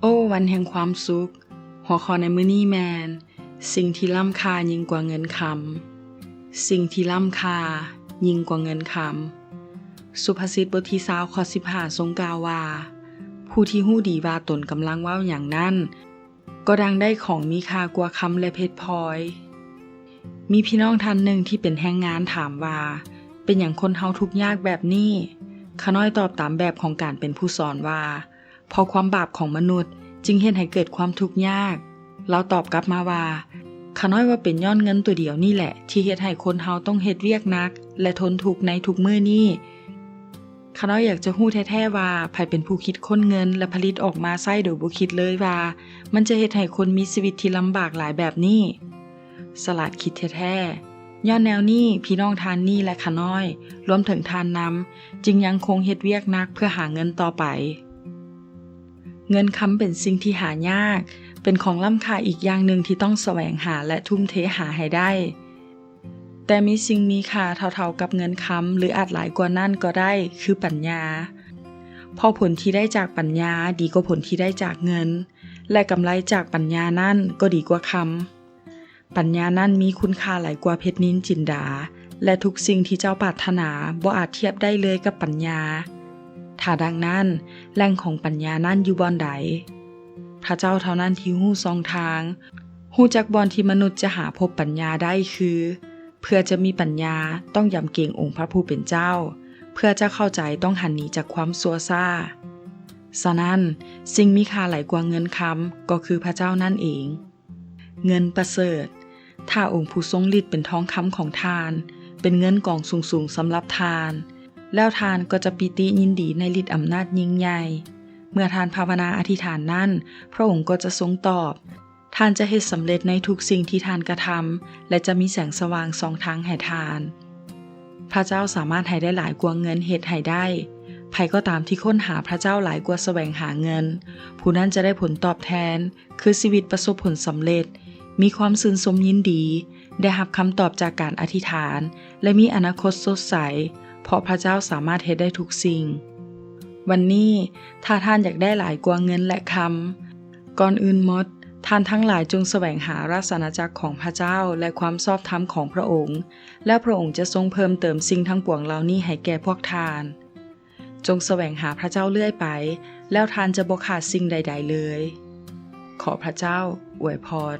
โอ้วันแห่งความสุขหัวข้อในมื้อนี้แมนสิ่งที่ล้ำค่ายิ่งกว่าเงินคำสิ่งที่ล้ำค่ายิ่งกว่าเงินคำสุภาษิตบทที่20ข้อ15ทรงกล่าวว่าผู้ที่ฮู้ดีว่าตนกำลังเว้าอย่างนั้นก็ดังได้ของมีค่ากว่าคำและเพชรพลอยมีพี่น้องท่านหนึ่งที่เป็นแรงงานถามว่าเป็นหยังคนเฮาทุกข์ยากแบบนี้ขาน้อยตอบตามแบบของการเป็นผู้สอนว่าเพราะความบาปของมนุษย์จึงเฮ็ดให้เกิดความทุกข์ยากเราตอบกลับมาว่าขาน้อยว่าเป็นย้อนเงินตัวเดียวนี่แหละที่เฮ็ดให้คนเฮาต้องเฮ็ดเวียกหนักและทนทุกข์ในทุกมื้อนี้ขาน้อยอยากจะฮู้แท้ๆว่าไผเป็นผู้คิดค้นเงินและผลิตออกมาใช้โดยบ่คิดเลยว่ามันจะเฮ็ดให้คนมีชีวิตที่ลำบากหลายแบบนี้สลัดคิดแท้ๆย้อนแนวนี้พี่น้องทานนี่และขาน้อยรวมถึงทานนำจึงยังคงเฮ็ดเวียกหนักเพื่อหาเงินต่อไปเงินคำเป็นสิ่งที่หายากเป็นของล้ำค่าอีกอย่างหนึ่งที่ต้องแสวงหาและทุ่มเทหาให้ได้แต่มีสิ่งมีค่าเท่าๆกับเงินคำหรืออาจหลายกว่านั้นก็ได้คือปัญญาเพราะผลที่ได้จากปัญญาดีกว่าผลที่ได้จากเงินและกำไรจากปัญญานั่นก็ดีกว่าคำปัญญานั่นมีคุณค่าหลายกว่าเพชรนินจินดาและทุกสิ่งที่เจ้าปรารถนาบ่อาจเทียบได้เลยกับปัญญาถ้าดังนั้นแหล่งของปัญญานั่นอยู่บ่อนใดพระเจ้าเท่านั้นที่ฮู้ช่องทางฮู้จักบ่อนที่มนุษย์จะหาพบปัญญาได้คือเพื่อจะมีปัญญาต้องยำเกรงองค์พระผู้เป็นเจ้าเพื่อจะเข้าใจต้องหันหนีจากความซัวซ่าฉะนั้นสิ่งมีค่าหลายกว่าเงินคำก็คือพระเจ้านั่นเองเงินประเสริฐถ้าองค์ผู้ทรงฤทธิ์เป็นทองคำของทานเป็นเงินกองสูงๆสำหรับทานแล้วทานก็จะปิติยินดีในฤทธิ์อำนาจยิ่งใหญ่เมื่อทานภาวนาอธิษฐานนั้นพระองค์ก็จะทรงตอบทานจะเฮ็ดสำเร็จในทุกสิ่งที่ทานกระทำและจะมีแสงสว่างสองทางให้ทานพระเจ้าสามารถให้ได้หลายกว่าเงินเฮ็ดให้ได้ใครก็ตามที่ค้นหาพระเจ้าหลายกว่าแสวงหาเงินผู้นั้นจะได้ผลตอบแทนคือชีวิตประสบผลสำเร็จมีความชื่นชมยินดีได้รับคำตอบจากการอธิษฐานและมีอนาคตสดใสเพราะพระเจ้าสามารถเฮ็ดได้ทุกสิ่งวันนี้ถ้าท่านอยากได้หลายกว่าเงินและคำก่อนอื่นหมดท่านทั้งหลายจงแสวงหาราชอาณาจักรของพระเจ้าและความชอบธรรมของพระองค์และพระองค์จะทรงเพิ่มเติมสิ่งทั้งปวงเหล่านี้ให้แก่พวกท่านจงแสวงหาพระเจ้าเรื่อยไปแล้วท่านจะบ่ขาดสิ่งใดๆเลยขอพระเจ้าอวยพร